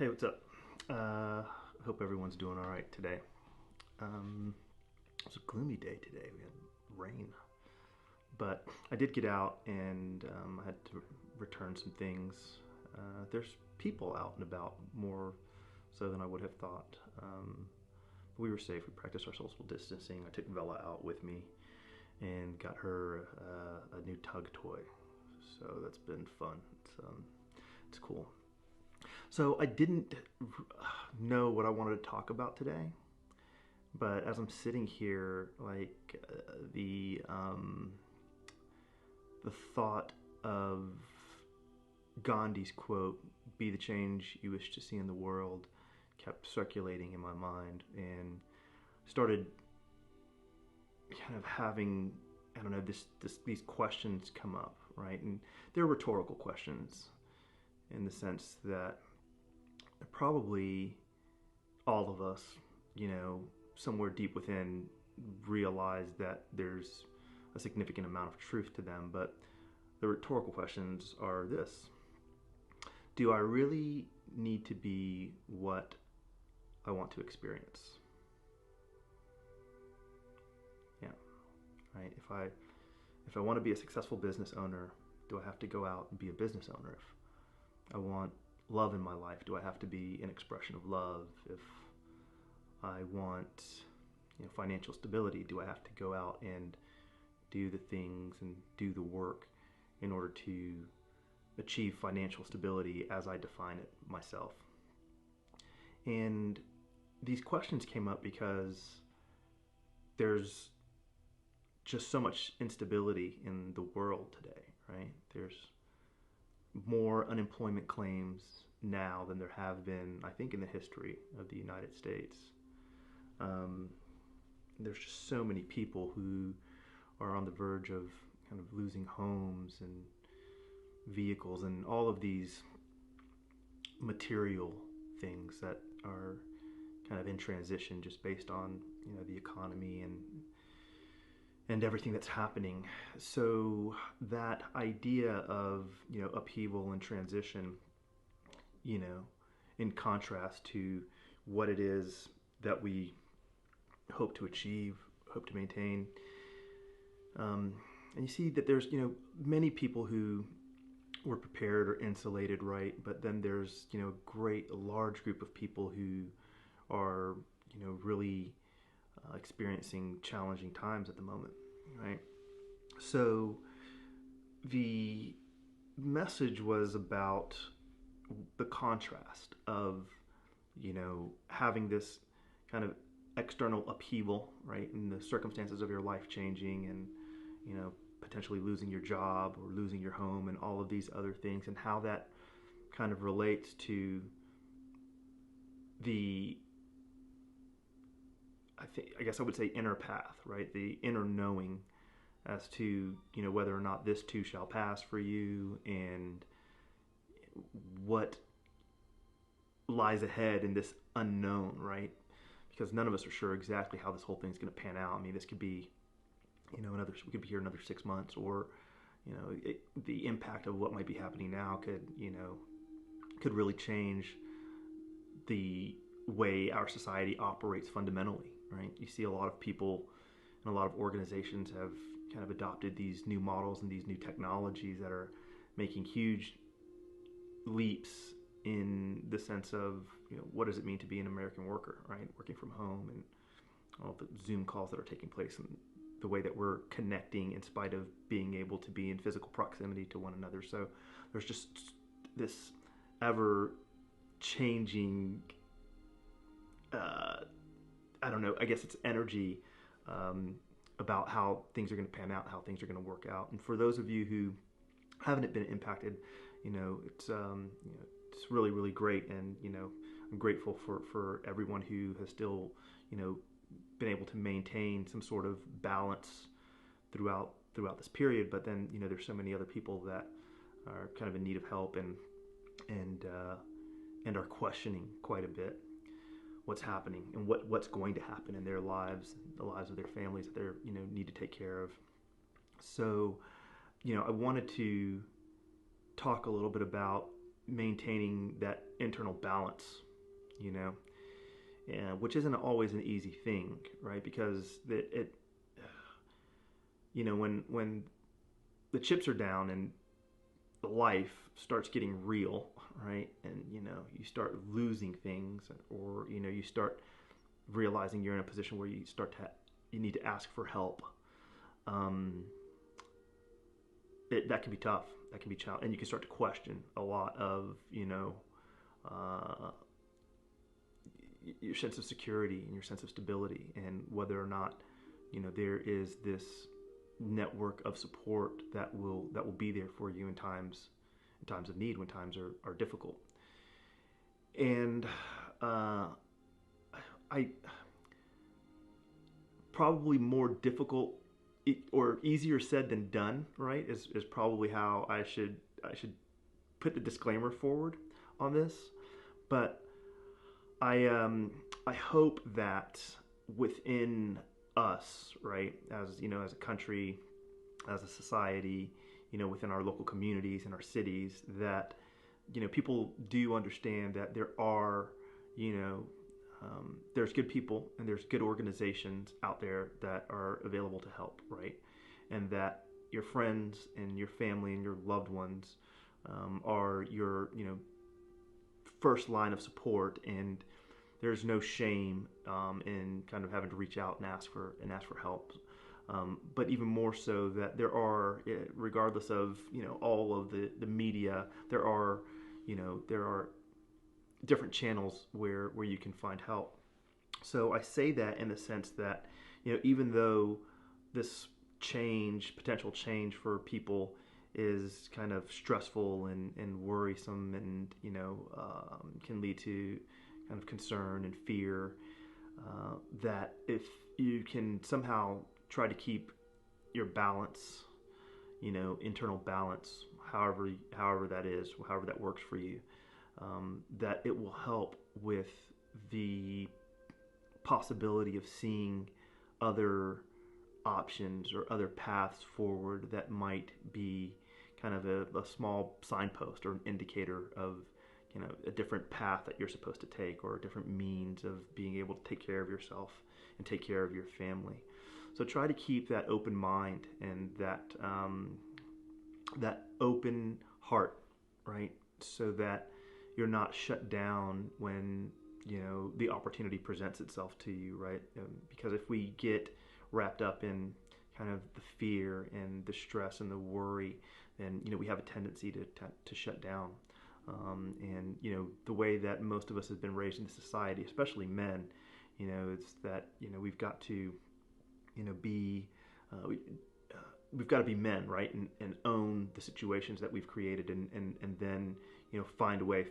Hey, what's up? Hope everyone's doing all right today. Um, it was a gloomy day today. We had rain, but I did get out and I had to return some things. There's people out and about more so than I would have thought. We were safe. We practiced our social distancing. I took Bella out with me and got her a new tug toy. So that's been fun. It's cool. So I didn't know what I wanted to talk about today, but as I'm sitting here, the thought of Gandhi's quote, "Be the change you wish to see in the world," kept circulating in my mind and started kind of having, I don't know, these questions come up, right? And they're rhetorical questions in the sense that probably all of us, somewhere deep within realize that there's a significant amount of truth to them. But the rhetorical questions are this: do I really need to be what I want to experience? Yeah, right. If I want to be a successful business owner, do I have to go out and be a business owner? If I want love in my life, do I have to be an expression of love? If I want, financial stability, do I have to go out and do the things and do the work in order to achieve financial stability as I define it myself? And these questions came up because there's just so much instability in the world today, right? There's more unemployment claims now than there have been, I think, in the history of the United States. There's just so many people who are on the verge of kind of losing homes and vehicles and all of these material things that are kind of in transition just based on the economy and everything that's happening. So that idea of upheaval and transition, in contrast to what it is that we hope to achieve, hope to maintain. And you see that there's many people who were prepared or insulated, right? But then there's a large group of people who are really experiencing challenging times at the moment, right? So the message was about the contrast of having this kind of external upheaval, right, and the circumstances of your life changing, and potentially losing your job or losing your home and all of these other things, and how that kind of relates to the, I guess I would say, inner path, right? The inner knowing as to whether or not this too shall pass for you, and what lies ahead in this unknown, right? Because none of us are sure exactly how this whole thing's going to pan out. I mean, this could be, we could be here another 6 months, or the impact of what might be happening now could really change the way our society operates fundamentally, right? You see a lot of people and a lot of organizations have kind of adopted these new models and these new technologies that are making huge leaps in the sense of what does it mean to be an American worker, right? Working from home, and all the Zoom calls that are taking place, and the way that we're connecting in spite of being able to be in physical proximity to one another. So there's just this ever changing, I don't know, I guess it's energy about how things are going to pan out, how things are going to work out. And for those of you who haven't been impacted, it's really, really great. And I'm grateful for everyone who has still been able to maintain some sort of balance throughout this period. But then there's so many other people that are kind of in need of help and are questioning quite a bit what's happening and what's going to happen in their lives, the lives of their families that they're need to take care of. So I wanted to talk a little bit about maintaining that internal balance, you know, which isn't always an easy thing, right? Because when the chips are down and the life starts getting real, right? And you start losing things, or you start realizing you're in a position where you need to ask for help. Um, that can be tough. That can be challenging, and you can start to question a lot of uh, your sense of security and your sense of stability, and whether or not there is this network of support that will be there for you in times of need, when times are difficult. And I probably more difficult or easier said than done, right? Is probably how I should put the disclaimer forward on this. But I hope that within us, right, as as a country, as a society, within our local communities and our cities, that people do understand that there are there's good people and there's good organizations out there that are available to help, right? And that your friends and your family and your loved ones are your first line of support, and there's no shame in kind of having to reach out and ask for help. But even more so, that there are, regardless of all of the media, there are different channels where you can find help. So I say that in the sense that even though this potential change for people is kind of stressful and worrisome, and can lead to kind of concern and fear, that if you can somehow try to keep your balance, internal balance, however that is, however that works for you, that it will help with the possibility of seeing other options or other paths forward that might be kind of a small signpost or an indicator of a different path that you're supposed to take, or a different means of being able to take care of yourself and take care of your family. So try to keep that open mind and that open heart, right? So that you're not shut down when the opportunity presents itself to you, right? Because if we get wrapped up in kind of the fear and the stress and the worry, then we have a tendency to shut down. And the way that most of us have been raised in society, especially men, it's that we've got to be we've got to be men, right, and own the situations that we've created, and then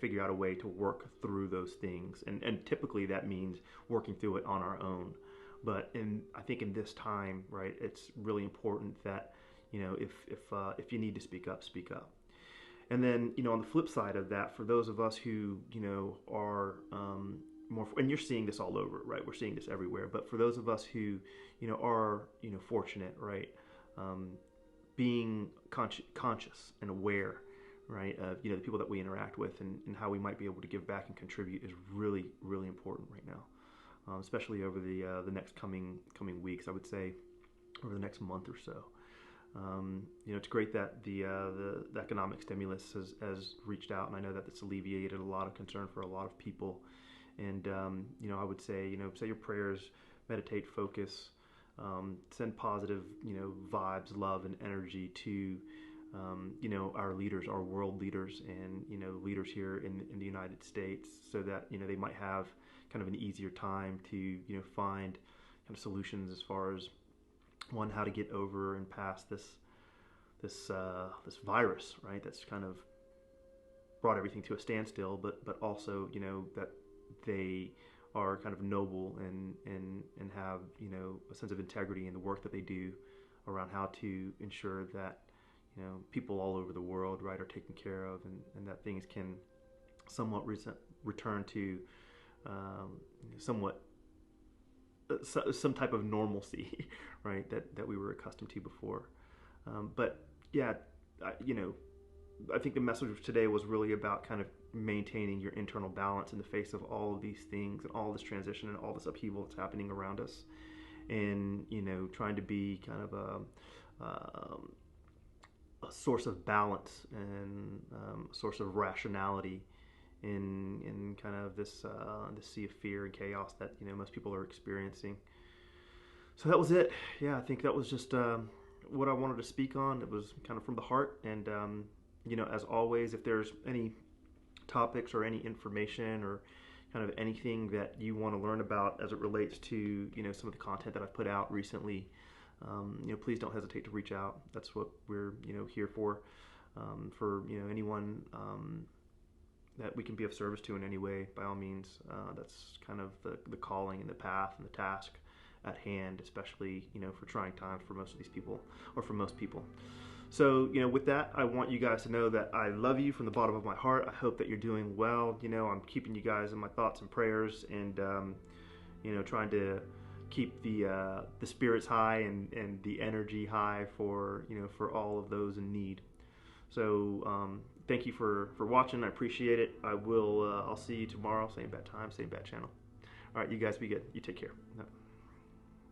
figure out a way to work through those things, and typically that means working through it on our own. But I think in this time, right, it's really important that if you need to speak up, speak up. And then on the flip side of that, for those of us who are more, and you're seeing this all over, right? We're seeing this everywhere. But for those of us who are fortunate, right, being conscious and aware, right, of the people that we interact with, and how we might be able to give back and contribute, is really, really important right now, especially over the next coming weeks. I would say over the next month or so. It's great that the economic stimulus has reached out, and I know that it's alleviated a lot of concern for a lot of people. And I would say say your prayers, meditate, focus, send positive vibes, love, and energy to our leaders, our world leaders, and leaders here in the United States, so that they might have kind of an easier time to find kind of solutions as far as, one, how to get over and past this virus, right? That's kind of brought everything to a standstill, but also that they are kind of noble and have a sense of integrity in the work that they do around how to ensure that people all over the world, right, are taken care of, and that things can somewhat return to somewhat some type of normalcy, right, that we were accustomed to before. But yeah, I think the message today was really about kind of maintaining your internal balance in the face of all of these things and all this transition and all this upheaval that's happening around us, and trying to be kind of a source of balance and a source of rationality in kind of this sea of fear and chaos that most people are experiencing. So that was it. Yeah, I think that was just what I wanted to speak on. It was kind of from the heart, and as always, if there's any topics or any information or kind of anything that you want to learn about as it relates to some of the content that I've put out recently, please don't hesitate to reach out. That's what we're here for anyone that we can be of service to in any way. By all means, that's kind of the calling and the path and the task at hand, especially for trying times for most of these people, or for most people. So with that, I want you guys to know that I love you from the bottom of my heart. I hope that you're doing well. I'm keeping you guys in my thoughts and prayers, and trying to keep the spirits high and the energy high for all of those in need. So thank you for watching. I appreciate it. I'll see you tomorrow, same bad time, same bad channel. All right, you guys be good. You take care.